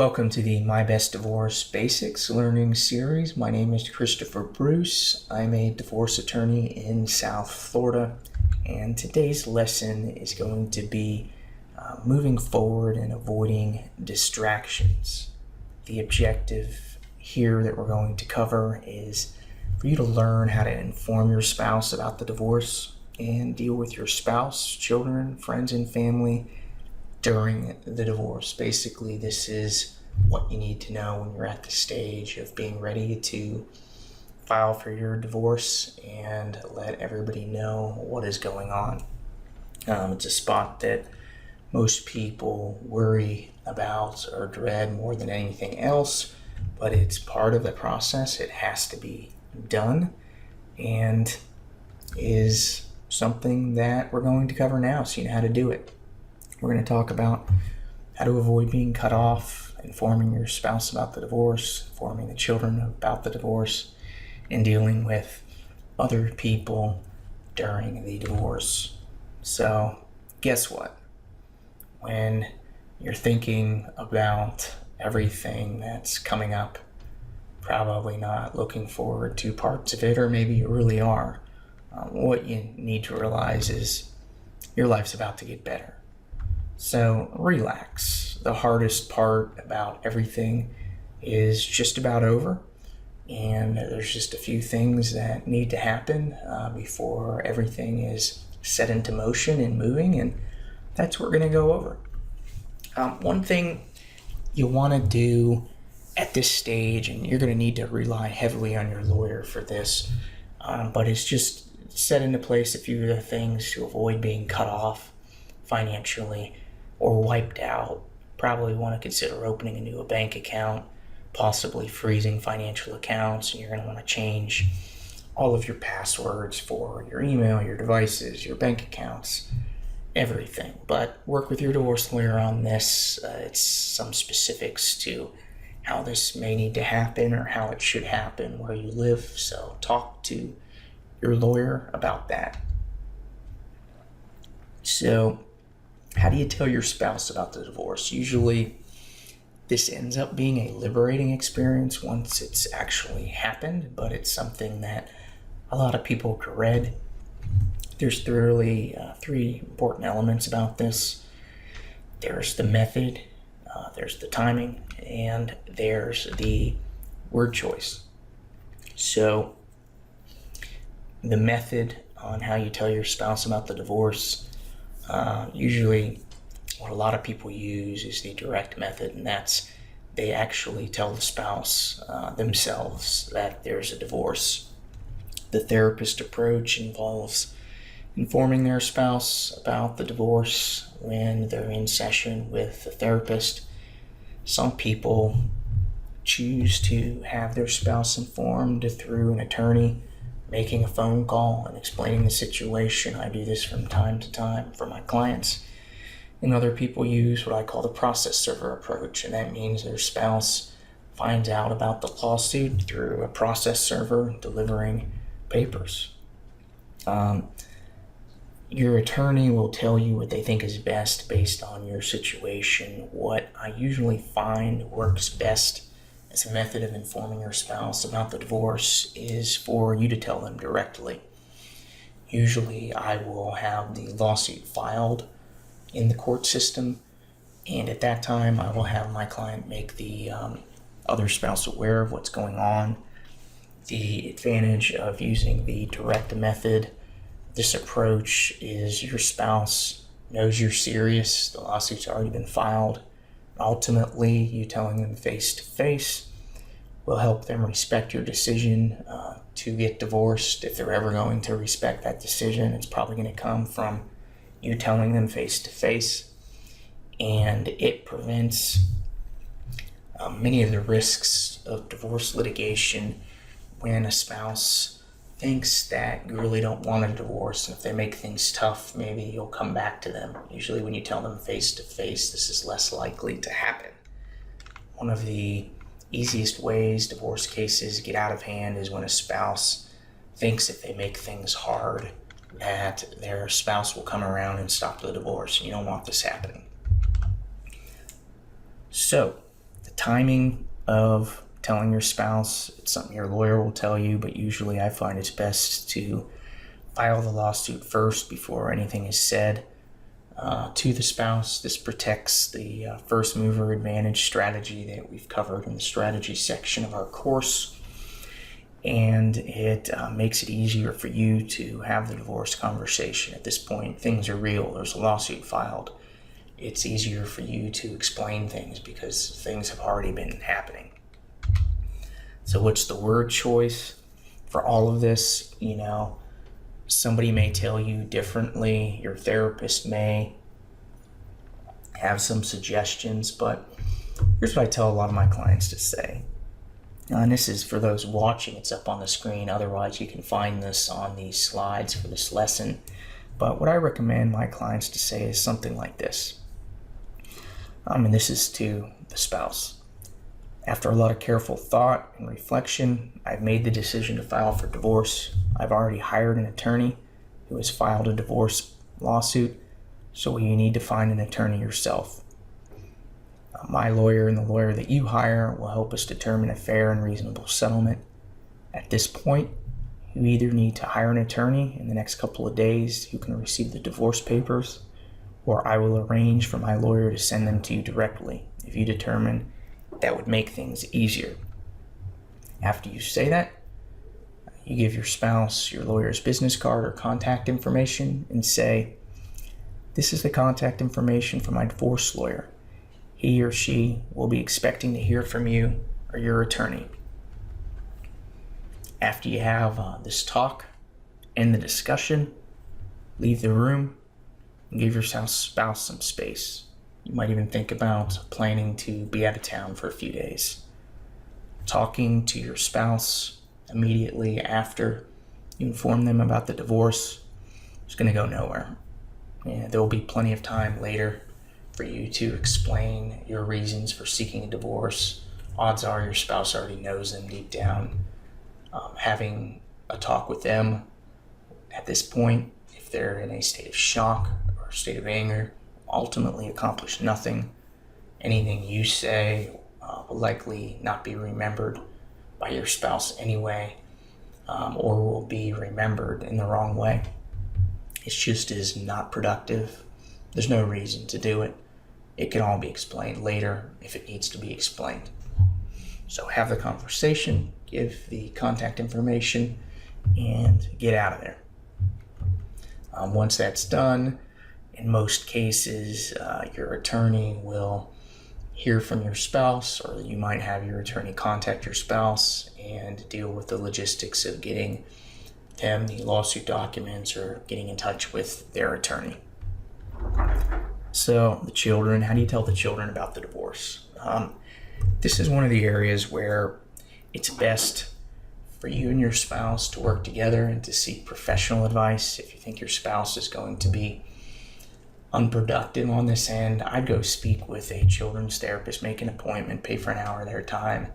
Welcome to the My Best Divorce Basics Learning Series. My name is Christopher Bruce. I'm a divorce attorney in South Florida, and today's lesson is going to be moving forward and avoiding distractions. The objective here that we're going to cover is for you to learn how to inform your spouse about the divorce and deal with your spouse, children, friends, and family during the divorce. Basically, this is what you need to know when you're at the stage of being ready to file for your divorce and let everybody know what is going on. It's a spot that most people worry about or dread more than anything else, but it's part of the process. It has to be done and is something that we're going to cover now, so you know how to do it. We're going to talk about how to avoid being cut off, informing your spouse about the divorce, informing the children about the divorce, and dealing with other people during the divorce. So, guess what? When you're thinking about everything that's coming up, probably not looking forward to parts of it, or maybe you really are, what you need to realize is your life's about to get better. So relax. The hardest part about everything is just about over, and there's just a few things that need to happen before everything is set into motion and moving, and that's what we're going to go over. One thing you want to do at this stage, and you're going to need to rely heavily on your lawyer for this, but it's just set into place a few of the things to avoid being cut off financially or wiped out. Probably want to consider opening a new bank account, possibly freezing financial accounts, and you're going to want to change all of your passwords for your email, your devices, your bank accounts, everything. But work with your divorce lawyer on this. It's some specifics to how this may need to happen or how it should happen where you live, so talk to your lawyer about that. So, how do you tell your spouse about the divorce? Usually, this ends up being a liberating experience once it's actually happened, but it's something that a lot of people dread. There's really three important elements about this. There's the method, there's the timing, and there's the word choice. So, the method on how you tell your spouse about the divorce, usually what a lot of people use is the direct method, and that's they actually tell the spouse themselves that there's a divorce. The therapist approach involves informing their spouse about the divorce when they're in session with the therapist. Some people choose to have their spouse informed through an attorney, making a phone call and explaining the situation. I do this from time to time for my clients. And other people use what I call the process server approach, and that means their spouse finds out about the lawsuit through a process server delivering papers. Your attorney will tell you what they think is best based on your situation. What I usually find works best as a method of informing your spouse about the divorce is for you to tell them directly. Usually I will have the lawsuit filed in the court system, and at that time I will have my client make the other spouse aware of what's going on. The advantage of using the direct method, this approach, is your spouse knows you're serious, the lawsuit's already been filed. Ultimately, you telling them face-to-face will help them respect your decision to get divorced. If they're ever going to respect that decision, it's probably going to come from you telling them face-to-face, and it prevents many of the risks of divorce litigation when a spouse thinks that you really don't want a divorce, and if they make things tough, maybe you'll come back to them. Usually when you tell them face-to-face, this is less likely to happen. One of the easiest ways divorce cases get out of hand is when a spouse thinks if they make things hard that their spouse will come around and stop the divorce. You don't want this happening. So, the timing of telling your spouse, it's something your lawyer will tell you, but usually I find it's best to file the lawsuit first before anything is said to the spouse. This protects the first mover advantage strategy that we've covered in the strategy section of our course, and it makes it easier for you to have the divorce conversation. At this point, things are real. There's a lawsuit filed. It's easier for you to explain things because things have already been happening. So what's the word choice for all of this? Somebody may tell you differently. Your therapist may have some suggestions, but here's what I tell a lot of my clients to say. And this is for those watching, it's up on the screen. Otherwise, you can find this on these slides for this lesson. But what I recommend my clients to say is something like this. And this is to the spouse. After a lot of careful thought and reflection, I've made the decision to file for divorce. I've already hired an attorney who has filed a divorce lawsuit, so you need to find an attorney yourself. My lawyer and the lawyer that you hire will help us determine a fair and reasonable settlement. At this point, you either need to hire an attorney in the next couple of days who can receive the divorce papers, or I will arrange for my lawyer to send them to you directly if you determine that would make things easier. After you say that, you give your spouse your lawyer's business card or contact information and say, "This is the contact information for my divorce lawyer. He or she will be expecting to hear from you or your attorney." After you have this talk, end the discussion, leave the room, and give your spouse some space. You might even think about planning to be out of town for a few days. Talking to your spouse immediately after you inform them about the divorce is going to go nowhere. There will be plenty of time later for you to explain your reasons for seeking a divorce. Odds are your spouse already knows them deep down. Having a talk with them at this point, if they're in a state of shock or a state of anger, ultimately accomplish nothing. Anything you say will likely not be remembered by your spouse anyway, or will be remembered in the wrong way. It just is not productive. There's no reason to do it. It can all be explained later if it needs to be explained. So have the conversation, give the contact information, and get out of there. Once that's done, in most cases, your attorney will hear from your spouse, or you might have your attorney contact your spouse and deal with the logistics of getting them the lawsuit documents or getting in touch with their attorney. So the children, how do you tell the children about the divorce? This is one of the areas where it's best for you and your spouse to work together and to seek professional advice. If you think your spouse is going to be unproductive on this end, I'd go speak with a children's therapist, make an appointment, pay for an hour of their time,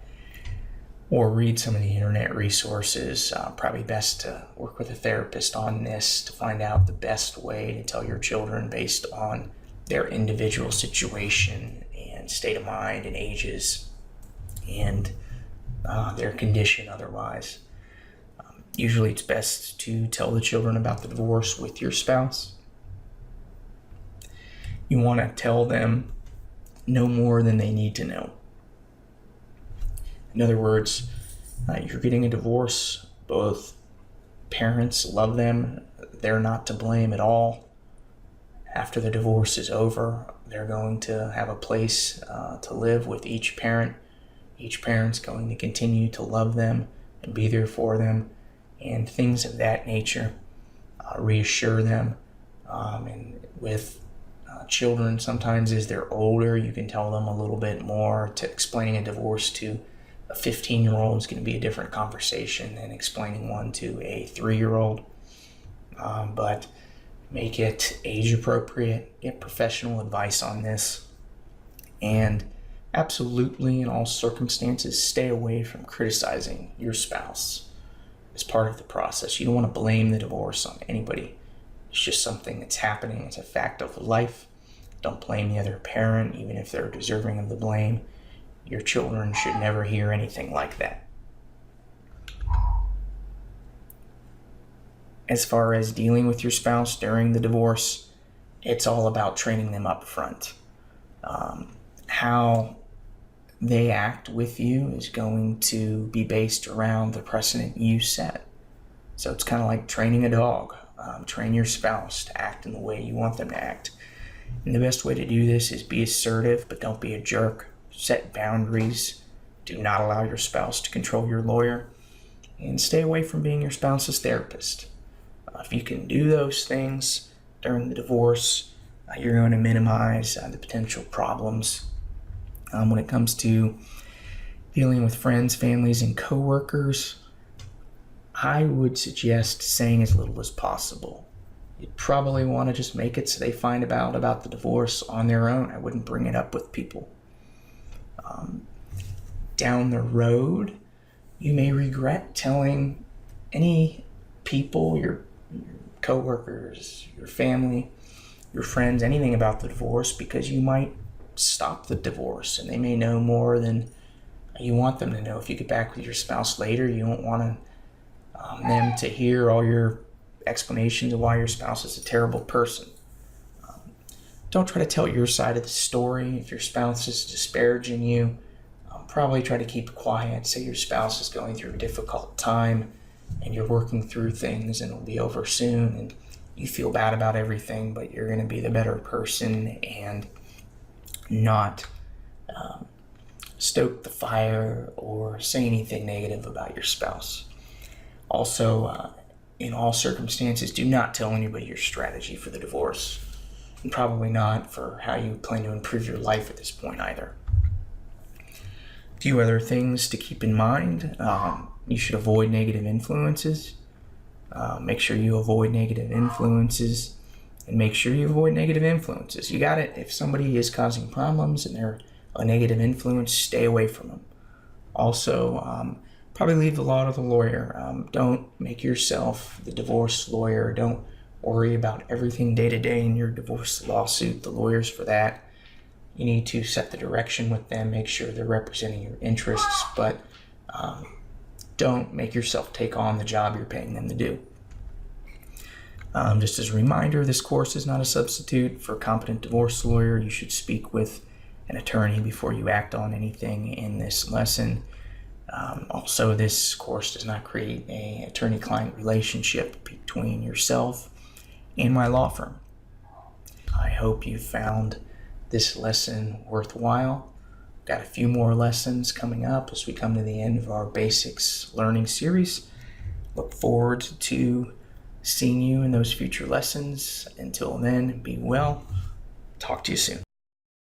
or read some of the internet resources. Probably best to work with a therapist on this to find out the best way to tell your children based on their individual situation and state of mind and ages and their condition otherwise. Usually it's best to tell the children about the divorce with your spouse. You want to tell them no more than they need to know. In other words, you're getting a divorce. Both parents love them. They're not to blame at all. After the divorce is over, they're going to have a place to live with each parent. Each parent's going to continue to love them and be there for them, and things of that nature. Reassure them. And with children, sometimes as they're older, you can tell them a little bit more. To explaining a divorce to a 15-year-old is going to be a different conversation than explaining one to a 3-year-old. But make it age appropriate, get professional advice on this, and absolutely in all circumstances stay away from criticizing your spouse as part of the process. You don't want to blame the divorce on anybody. It's just something that's happening. It's a fact of life. Don't blame the other parent, even if they're deserving of the blame. Your children should never hear anything like that. As far as dealing with your spouse during the divorce, it's all about training them up front. How they act with you is going to be based around the precedent you set. So it's kind of like training a dog. Train your spouse to act in the way you want them to act. And the best way to do this is be assertive, but don't be a jerk. Set boundaries. Do not allow your spouse to control your lawyer. And stay away from being your spouse's therapist. If you can do those things during the divorce, you're going to minimize the potential problems. When it comes to dealing with friends, families, and coworkers, I would suggest saying as little as possible. You'd probably want to just make it so they find out about the divorce on their own. I wouldn't bring it up with people. Down the road, you may regret telling any people, your coworkers, your family, your friends, anything about the divorce, because you might stop the divorce and they may know more than you want them to know. If you get back with your spouse later, you don't want them to hear all your explanations of why your spouse is a terrible person. Don't try to tell your side of the story. If your spouse is disparaging you, probably try to keep quiet. Say your spouse is going through a difficult time and you're working through things and it'll be over soon and you feel bad about everything, but you're going to be the better person and not stoke the fire or say anything negative about your spouse. Also, in all circumstances, do not tell anybody your strategy for the divorce, and probably not for how you plan to improve your life at this point either. A few other things to keep in mind. You should avoid negative influences. Make sure you avoid negative influences and make sure you avoid negative influences. You got it. If somebody is causing problems and they're a negative influence, stay away from them. Also, probably leave the law to the lawyer. Don't make yourself the divorce lawyer. Don't worry about everything day to day in your divorce lawsuit. The lawyer's for that. You need to set the direction with them, make sure they're representing your interests, but don't make yourself take on the job you're paying them to do. Just as a reminder, this course is not a substitute for a competent divorce lawyer. You should speak with an attorney before you act on anything in this lesson. Also, this course does not create an attorney-client relationship between yourself and my law firm. I hope you found this lesson worthwhile. Got a few more lessons coming up as we come to the end of our basics learning series. Look forward to seeing you in those future lessons. Until then, be well. Talk to you soon.